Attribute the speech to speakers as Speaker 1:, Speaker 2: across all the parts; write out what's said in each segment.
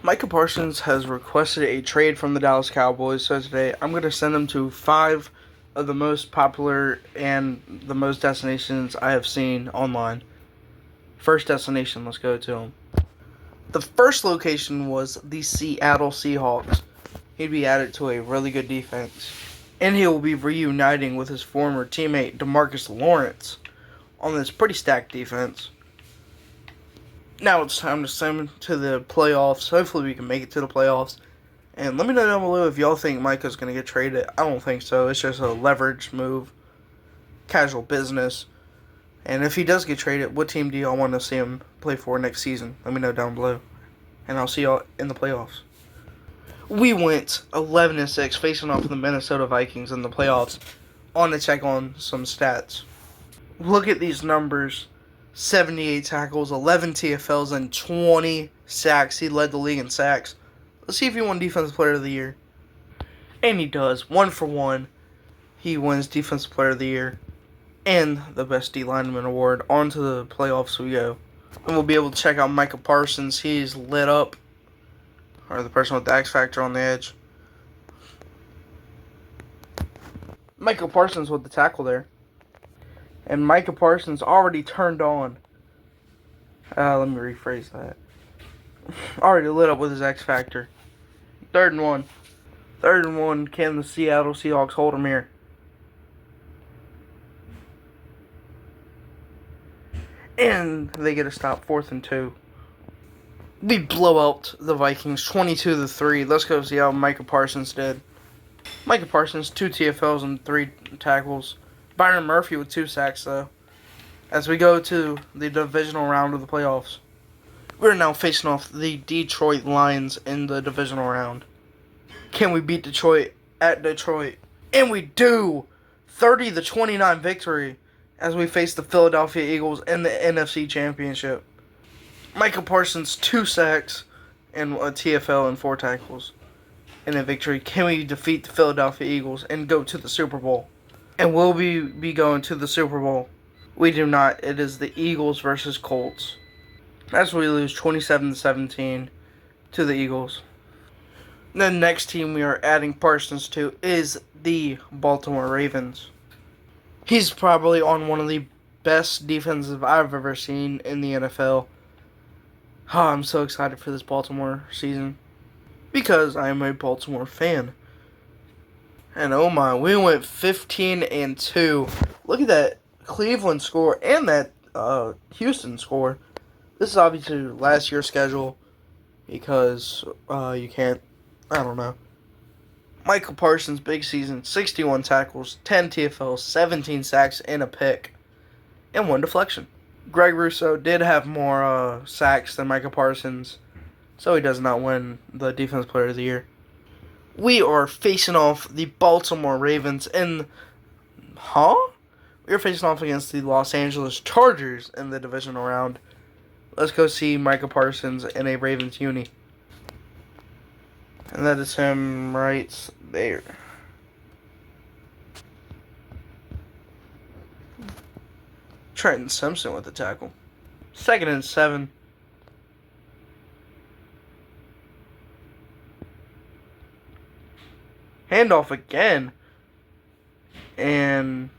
Speaker 1: Micah Parsons has requested a trade from the Dallas Cowboys, so today I'm going to send him to 5 of the most popular and the most destinations I have seen online. First destination, let's go to him. The first location was the Seattle Seahawks. He'd be added to a really good defense, and he will be reuniting with his former teammate DeMarcus Lawrence on this pretty stacked defense. Now it's time to send him to the playoffs. Hopefully we can make it to the playoffs. And let me know down below if y'all think Micah's going to get traded. I don't think so. It's just a leverage move. Casual business. And if he does get traded, what team do y'all want to see him play for next season? Let me know down below. And I'll see y'all in the playoffs. We went 11-6 facing off the Minnesota Vikings in the playoffs. On to check on some stats. Look at these numbers. 78 tackles, 11 TFLs, and 20 sacks. He led the league in sacks. Let's see if he won Defensive Player of the Year. And he does. 1-for-1. He wins Defensive Player of the Year and the Best D Lineman Award. On to the playoffs we go. And we'll be able to check out Micah Parsons. He's lit up. Or the person with the X Factor on the edge. Micah Parsons with the tackle there. And Micah Parsons already turned on. Let me rephrase that. Already lit up with his X Factor. 3rd and 1. 3rd and 1. Can the Seattle Seahawks hold him here? And they get a stop. 4th and 2. We blow out the Vikings 22-3. Let's go see how Micah Parsons did. Micah Parsons, 2 TFLs and 3 tackles. Byron Murphy with 2 sacks, though. As we go to the divisional round of the playoffs. We're now facing off the Detroit Lions in the divisional round. Can we beat Detroit at Detroit? And we do! 30-29 victory as we face the Philadelphia Eagles in the NFC Championship. Micah Parsons, 2 sacks and a TFL and 4 tackles in a victory. Can we defeat the Philadelphia Eagles and go to the Super Bowl? And will we be going to the Super Bowl? We do not. It is the Eagles versus Colts. As we lose 27-17 to the Eagles. The next team we are adding Parsons to is the Baltimore Ravens. He's probably on one of the best defenses I've ever seen in the NFL. Oh, I'm so excited for this Baltimore season because I am a Baltimore fan. And oh my, we went 15-2. Look at that Cleveland score and that Houston score. This is obviously last year's schedule because you can't, I don't know. Michael Parsons, big season, 61 tackles, 10 TFLs, 17 sacks, and a pick, and 1 deflection. Greg Rousseau did have more sacks than Micah Parsons, so he does not win the Defensive Player of the Year. We are facing off the Baltimore Ravens in... We are facing off against the Los Angeles Chargers in the divisional round. Let's go see Micah Parsons in a Ravens uni. And that is him right there. Trenton Simpson with the tackle. 2nd and 7. Handoff again. And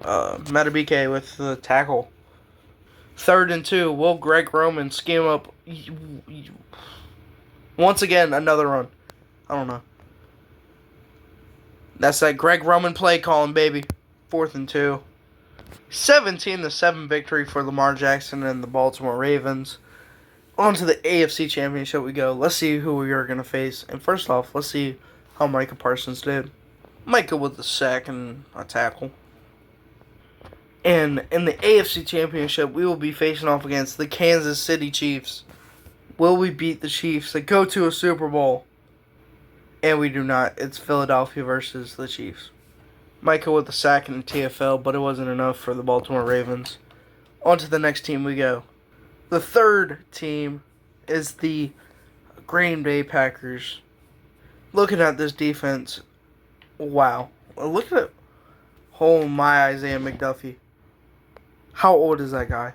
Speaker 1: Matabike with the tackle. 3rd and 2. Will Greg Roman scheme up? Once again, another run. I don't know. That's that Greg Roman play calling, baby. 4th and 2. 17-7 victory for Lamar Jackson and the Baltimore Ravens. On to the AFC Championship we go. Let's see who we are going to face. And first off, let's see how Micah Parsons did. Micah with the sack and a tackle. And in the AFC Championship, we will be facing off against the Kansas City Chiefs. Will we beat the Chiefs that go to a Super Bowl? And we do not. It's Philadelphia versus the Chiefs. Micah with the sack and a TFL, but it wasn't enough for the Baltimore Ravens. On to the next team we go. The third team is the Green Bay Packers. Looking at this defense, wow. Look at it. Oh my, Isaiah McDuffie. How old is that guy?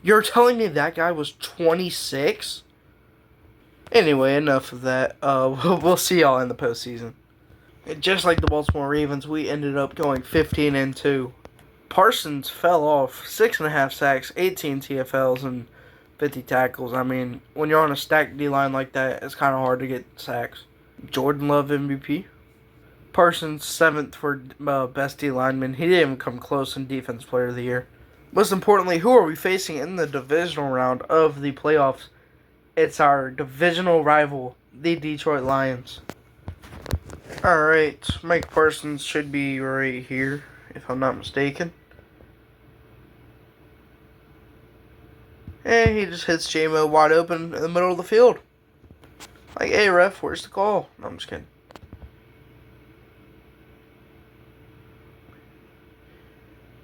Speaker 1: You're telling me that guy was 26? Anyway, enough of that. We'll see y'all in the postseason. And just like the Baltimore Ravens, we ended up going 15-2. Parsons fell off 6.5 sacks, 18 TFLs, and 50 tackles. I mean, when you're on a stacked D line like that, it's kind of hard to get sacks. Jordan Love MVP. Parsons 7th for best D lineman. He didn't even come close in Defense Player of the Year. Most importantly, who are we facing in the divisional round of the playoffs? It's our divisional rival, the Detroit Lions. Alright, Mike Parsons should be right here, if I'm not mistaken. And he just hits J-Mo wide open in the middle of the field. Like, hey ref, where's the call? No, I'm just kidding.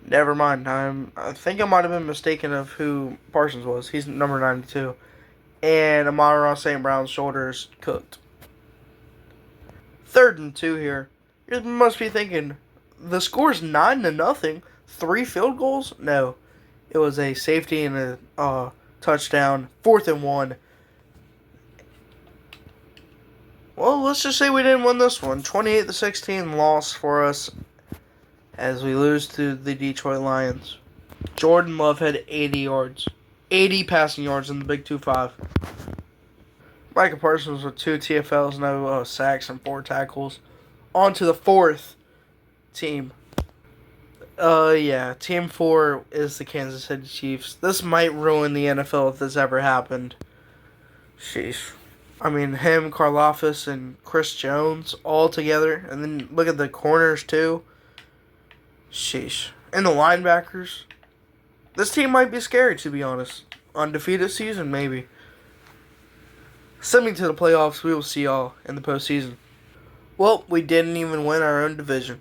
Speaker 1: Never mind. I think I might have been mistaken of who Parsons was. He's number 92. And Amon-Ra St. Brown's shoulders cooked. 3rd and 2 here. You must be thinking, the score's 9-0. 3 field goals? No. It was a safety and a touchdown. 4th and 1. Well, let's just say we didn't win this one. 28-16 loss for us as we lose to the Detroit Lions. Jordan Love had 80 yards. 80 passing yards in the Big 2-5. Micah Parsons with 2 TFLs, no sacks, and 4 tackles. On to the 4th team. Yeah, Team 4 is the Kansas City Chiefs. This might ruin the NFL if this ever happened. Sheesh. I mean, him, Karlaftis, and Chris Jones all together. And then look at the corners, too. Sheesh. And the linebackers. This team might be scary, to be honest. Undefeated season, maybe. Sending to the playoffs, we will see y'all in the postseason. Well, we didn't even win our own division.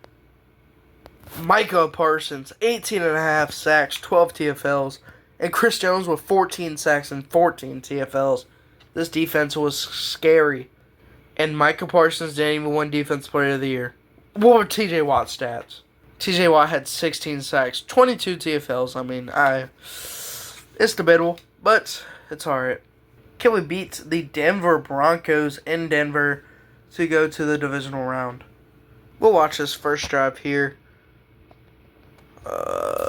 Speaker 1: Micah Parsons, 18.5 sacks, 12 TFLs. And Chris Jones with 14 sacks and 14 TFLs. This defense was scary. And Micah Parsons didn't even win Defense Player of the Year. What were TJ Watt's stats? TJ Watt had 16 sacks, 22 TFLs. I mean, it's debatable, but it's alright. Can we beat the Denver Broncos in Denver to go to the divisional round? We'll watch this first drive here.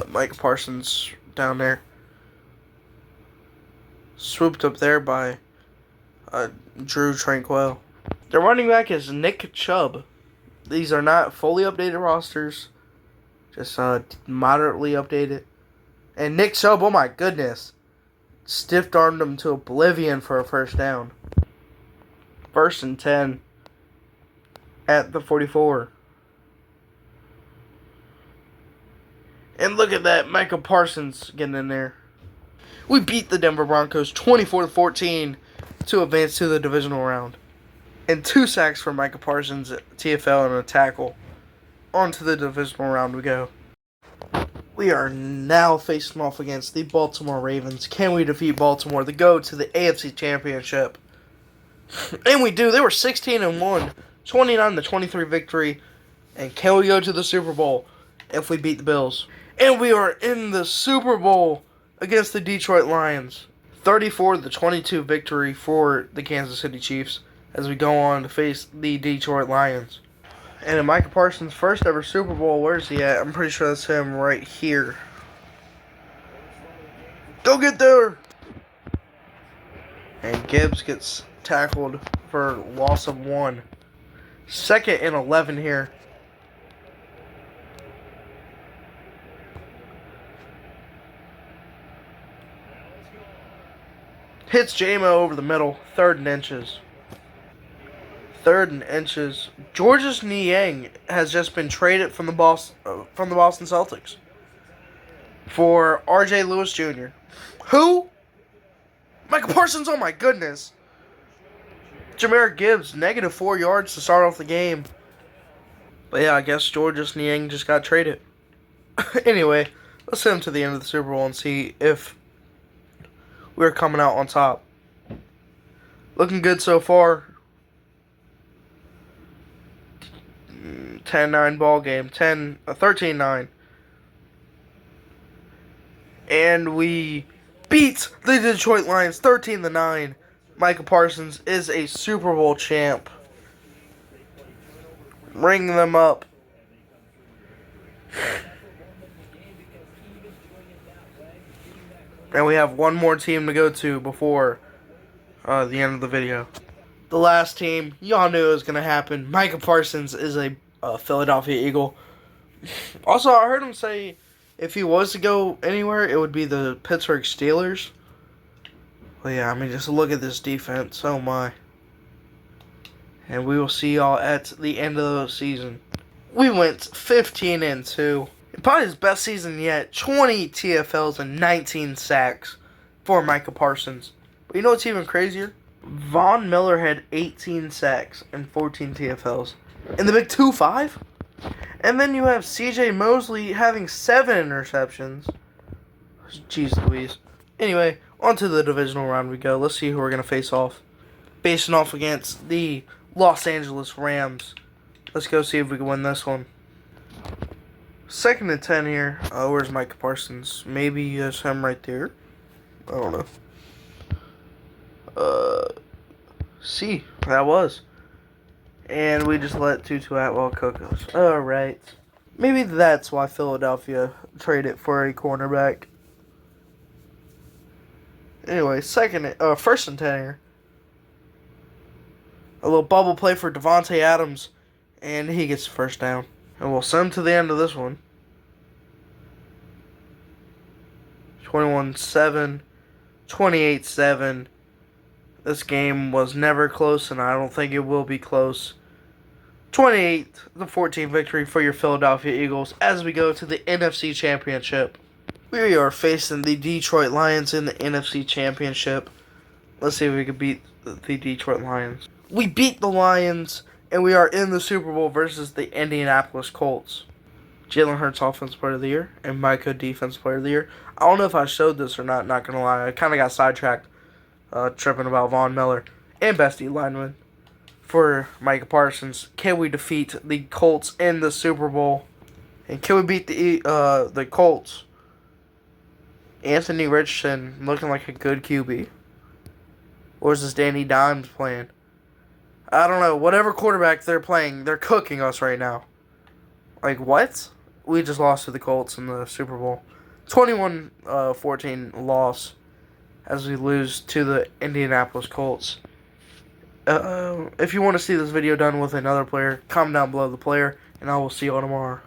Speaker 1: Mike Parsons down there. Swooped up there by Drew Tranquil. The running back is Nick Chubb. These are not fully updated rosters. Just moderately updated. And Nick Chubb, oh my goodness. Stiff-armed him to oblivion for a first down. 1st and 10 at the 44. And look at that, Micah Parsons getting in there. We beat the Denver Broncos 24-14 to advance to the divisional round. And 2 sacks for Micah Parsons, TFL, and a tackle. On to the divisional round we go. We are now facing off against the Baltimore Ravens. Can we defeat Baltimore to go to the AFC Championship? And we do. They were 16-1, 29-23 victory. And can we go to the Super Bowl if we beat the Bills? And we are in the Super Bowl against the Detroit Lions. 34-22 victory for the Kansas City Chiefs as we go on to face the Detroit Lions. And in Micah Parsons' first ever Super Bowl, where's he at? I'm pretty sure that's him right here. Go get there! And Gibbs gets tackled for loss of 1. 2nd and 11 here. Hits J-Mo over the middle. 3rd and inches. 3rd and inches. Georges Niang has just been traded from the Boston Celtics for R.J. Lewis Jr. Who? Micah Parsons, oh my goodness. Jahmyr Gibbs, -4 yards to start off the game. But yeah, I guess Georges Niang just got traded. Anyway, let's send him to the end of the Super Bowl and see if we're coming out on top. Looking good so far. 10-9 ball game. 13-9. And we beat the Detroit Lions 13-9 Micah Parsons is a Super Bowl champ. Ring them up. And we have one more team to go to before the end of the video. The last team, y'all knew it was going to happen. Micah Parsons is a Philadelphia Eagle. Also, I heard him say if he was to go anywhere, it would be the Pittsburgh Steelers. Well, yeah, I mean, just look at this defense. Oh, my. And we will see y'all at the end of the season. We went 15-2. Probably his best season yet. 20 TFLs and 19 sacks for Micah Parsons. But you know what's even crazier? Von Miller had 18 sacks and 14 TFLs in the big 2-5. And then you have CJ Mosley having 7 interceptions. Jeez Louise. Anyway, on to the divisional round we go. Let's see who we're going to face off. Facing off against the Los Angeles Rams. Let's go see if we can win this one. 2nd and 10 here. Where's Micah Parsons? Maybe it's him right there. I don't know. See, that was. And we just let Tutu Atwell cook us. Alright. Maybe that's why Philadelphia traded for a cornerback. Anyway, 1st and 10 here. A little bubble play for Devontae Adams. And he gets the first down. And we'll send him to the end of this one. 21-7. 28-7. This game was never close, and I don't think it will be close. 28-14 victory for your Philadelphia Eagles as we go to the NFC Championship. We are facing the Detroit Lions in the NFC Championship. Let's see if we can beat the Detroit Lions. We beat the Lions, and we are in the Super Bowl versus the Indianapolis Colts. Jalen Hurts Offensive Player of the Year and Micah Defensive Player of the Year. I don't know if I showed this or not going to lie. I kind of got sidetracked tripping about Von Miller. And best D-lineman for Micah Parsons. Can we defeat the Colts in the Super Bowl? And can we beat the Colts? Anthony Richardson looking like a good QB. Or is this Danny Dimes playing? I don't know. Whatever quarterback they're playing, they're cooking us right now. Like, what? We just lost to the Colts in the Super Bowl. 21-14 loss as we lose to the Indianapolis Colts. If you want to see this video done with another player, comment down below the player, and I will see you all tomorrow.